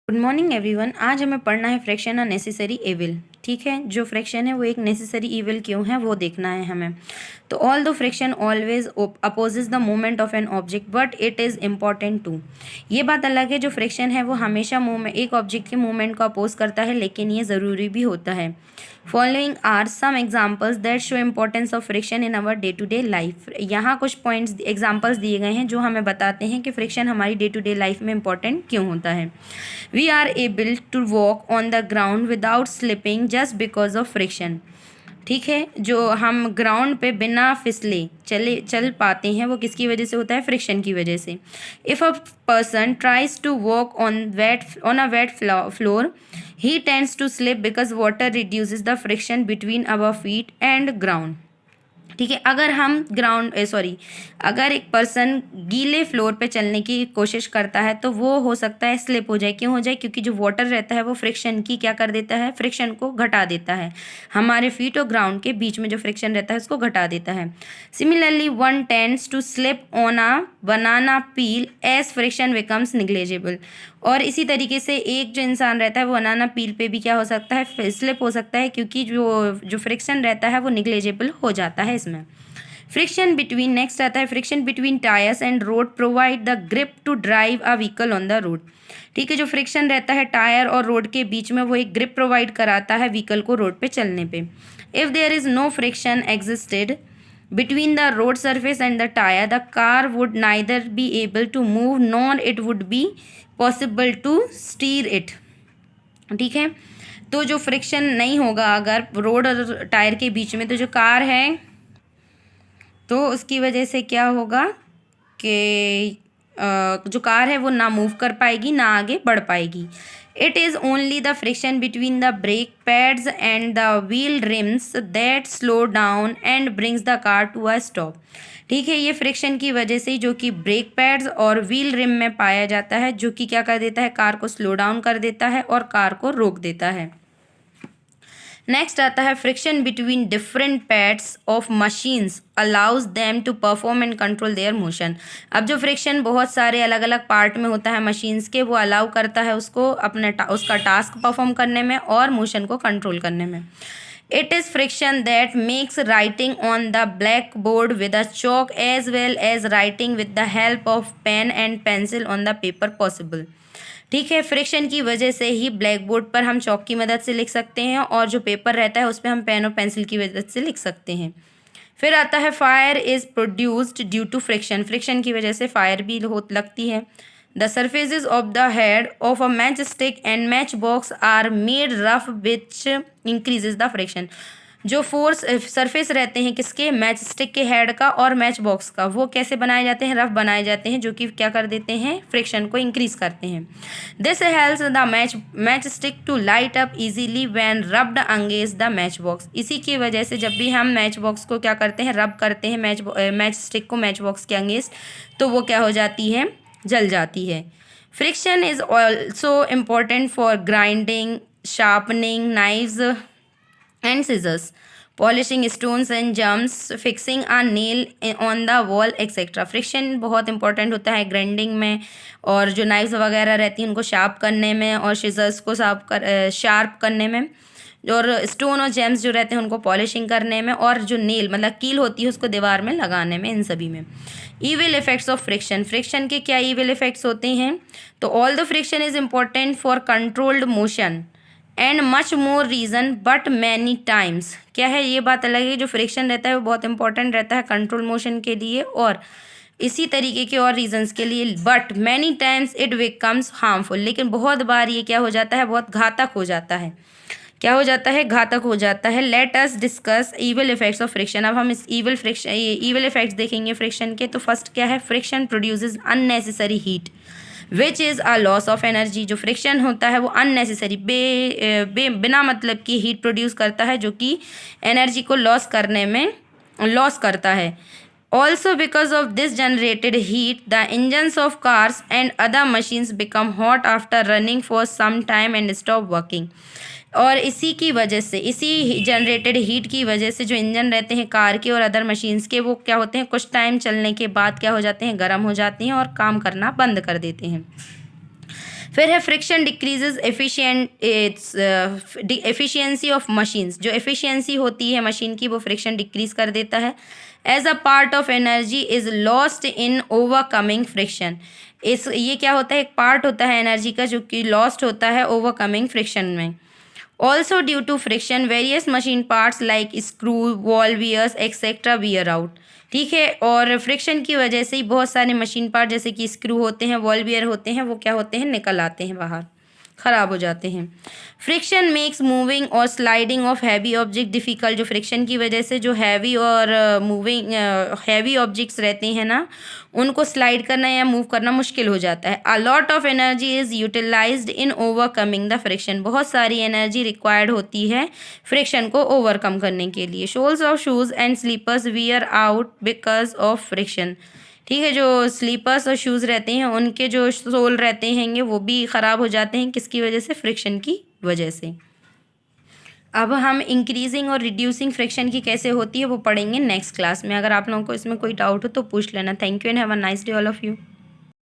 Good morning everyone. आज हमें पढ़ना है फ्रैक्शन अ नेसेसरी एविल। ठीक है, जो फ्रैक्शन है वो एक नेसेसरी इविल क्यों है वो देखना है हमें। तो although friction always opposes the movement of an object but it is important too. ये बात अलग है, जो फ्रैक्शन है वो हमेशा मूवमेंट एक ऑब्जेक्ट के मूवमेंट को अपोज करता है, लेकिन ये ज़रूरी भी होता है। Following are some examples that show importance of friction in our day to day life. यहाँ कुछ पॉइंट्स एग्जाम्पल्स दिए गए हैं जो हमें बताते हैं कि फ्रिक्शन हमारी डे टू डे लाइफ में इम्पॉर्टेंट क्यों होता है। We are able to walk on the ground without slipping just because of friction. ठीक है, जो हम ग्राउंड पे बिना फिसले चल पाते हैं वो किसकी वजह से होता है? फ्रिक्शन की वजह से। If a person tries to walk on a wet floor he tends to slip because water reduces the friction between our feet and ground. ठीक है, अगर एक पर्सन गीले फ्लोर पे चलने की कोशिश करता है तो वो हो सकता है स्लिप हो जाए। क्यों हो जाए? क्योंकि जो वाटर रहता है वो फ्रिक्शन की क्या कर देता है? फ्रिक्शन को घटा देता है। हमारे फीट और ग्राउंड के बीच में जो फ्रिक्शन रहता है उसको घटा देता है। Similarly one tends to slip on a banana peel as friction becomes negligible. और इसी तरीके से एक जो इंसान रहता है वो बनाना पील पे भी क्या हो सकता है? स्लिप हो सकता है, क्योंकि जो फ्रिक्शन रहता है वो निग्लेजिबल हो जाता है इसमें। फ्रिक्शन बिटवीन नेक्स्ट आता है friction between tyres and road provide the grip to drive a vehicle on the road. ठीक है, जो फ्रिक्शन रहता है टायर और रोड के बीच में वो एक ग्रिप प्रोवाइड कराता है व्हीकल को रोड पे चलने पे। If there is no friction existed between the road surface and the tire, the car would neither be able to move nor it would be possible to steer it। ठीक है, तो जो friction नहीं होगा अगर रोड और tyre के बीच में, तो जो कार है तो उसकी वजह से क्या होगा कि जो कार है वो ना मूव कर पाएगी ना आगे बढ़ पाएगी। It is only the friction between the brake pads and the wheel rims that slow down and brings the car to a stop. ठीक है, ये फ्रिक्शन की वजह से जो कि ब्रेक पैड्स और व्हील रिम में पाया जाता है, जो कि क्या कर देता है? कार को स्लो डाउन कर देता है और कार को रोक देता है। नेक्स्ट आता है friction between different pads of machines allows them to perform and control their motion. अब जो फ्रिक्शन बहुत सारे अलग अलग पार्ट में होता है मशीन्स के, वो अलाउ करता है उसको उसका टास्क परफॉर्म करने में और मोशन को कंट्रोल करने में। It is friction that makes writing on the blackboard with a chalk as well as writing with the help of pen and pencil on the paper possible. ठीक है, friction की वजह से ही black board पर हम chalk की मदद से लिख सकते हैं और जो पेपर रहता है उस पर हम पेन और पेंसिल की मदद से लिख सकते हैं। फिर आता है fire is produced due to friction. Friction की वजह से फायर भी लगती है। The surfaces of the head of a matchstick and matchbox are made rough which increases the friction. जो फोर्स सरफेस रहते हैं किसके? मैच स्टिक के हेड का और मैच बॉक्स का, वो कैसे बनाए जाते हैं? रफ बनाए जाते हैं, जो कि क्या कर देते हैं? फ्रिक्शन को इंक्रीज करते हैं। This helps the matchstick to light up easily when rubbed against the matchbox. इसी की वजह से जब भी हम मैच बॉक्स को क्या करते हैं? रब करते हैं मैच स्टिक को मैच बॉक्स के अगेंस्ट, तो वो क्या हो जाती है? जल जाती है। Friction is also important for grinding, sharpening knives and scissors, polishing stones and jumps, fixing a nail on the wall etc। Friction बहुत इंपॉर्टेंट होता है ग्राइंडिंग में, और जो नाइफ्स वगैरह रहती हैं उनको शार्प करने में, और सीजर्स को शार्प करने में, और स्टोन और जेम्स जो रहते हैं उनको पॉलिशिंग करने में, और जो नेल मतलब कील होती है उसको दीवार में लगाने में, इन सभी में। Evil effects of friction. Friction के क्या ईविल इफेक्ट्स होते हैं? तो all the friction is important for controlled motion and much more reason but many times. क्या है? ये बात अलग है, जो फ्रिक्शन रहता है वो बहुत इंपॉर्टेंट रहता है कंट्रोल मोशन के लिए और इसी तरीके के और रीजंस के लिए, but many times it becomes harmful. लेकिन बहुत बार ये क्या हो जाता है? बहुत घातक हो जाता है। क्या हो जाता है? घातक हो जाता है। Let us discuss evil effects of friction. अब हम इस ईविल इफेक्ट्स देखेंगे फ्रिक्शन के। तो फर्स्ट क्या है? Friction produces unnecessary heat which is a loss of energy. जो फ्रिक्शन होता है वो अननेसेसरी बिना मतलब की हीट प्रोड्यूस करता है, जो कि एनर्जी को लॉस करता है। Also because of this generated heat the engines of cars and other machines become hot after running for some time and stop working. और इसी की वजह से, इसी जनरेटेड हीट की वजह से जो इंजन रहते हैं कार के और अदर मशीन्स के, वो क्या होते हैं? कुछ टाइम चलने के बाद क्या हो जाते हैं? गर्म हो जाते हैं और काम करना बंद कर देते हैं। फिर है friction decreases efficiency of machines. जो एफिशिएंसी होती है मशीन की वो फ्रिक्शन डिक्रीज कर देता है। As a part of energy is lost in overcoming friction. ये क्या होता है, एक पार्ट होता है एनर्जी का जो कि लॉस्ट होता है ओवरकमिंग फ्रिक्शन में। Also due to friction various machine parts like screw, wall wears etcetera wear out. ठीक है, और फ्रिक्शन की वजह से ही बहुत सारे मशीन पार्ट जैसे कि स्क्रू होते हैं, वॉल वियर होते हैं, वो क्या होते हैं, निकल आते हैं बाहर, ख़राब हो जाते हैं। फ्रिक्शन मेक्स मूविंग और sliding of heavy object difficult. जो फ्रिक्शन की वजह से जो हैवी और मूविंग हैवी ऑब्जेक्ट्स रहते हैं ना, उनको स्लाइड करना या मूव करना मुश्किल हो जाता है। A lot of energy is utilised in overcoming the friction. बहुत सारी एनर्जी रिक्वायर्ड होती है फ्रिक्शन को ओवरकम करने के लिए। Soles of shoes and slippers wear out because of friction. ठीक है, जो स्लीपर्स और शूज़ रहते हैं उनके जो सोल रहते हैं वो भी ख़राब हो जाते हैं, किसकी वजह से, फ्रिक्शन की वजह से। अब हम इंक्रीजिंग और रिड्यूसिंग फ्रिक्शन की कैसे होती है वो पढ़ेंगे नेक्स्ट क्लास में। अगर आप लोगों को इसमें कोई डाउट हो तो पूछ लेना। Thank you and have a nice day all of you.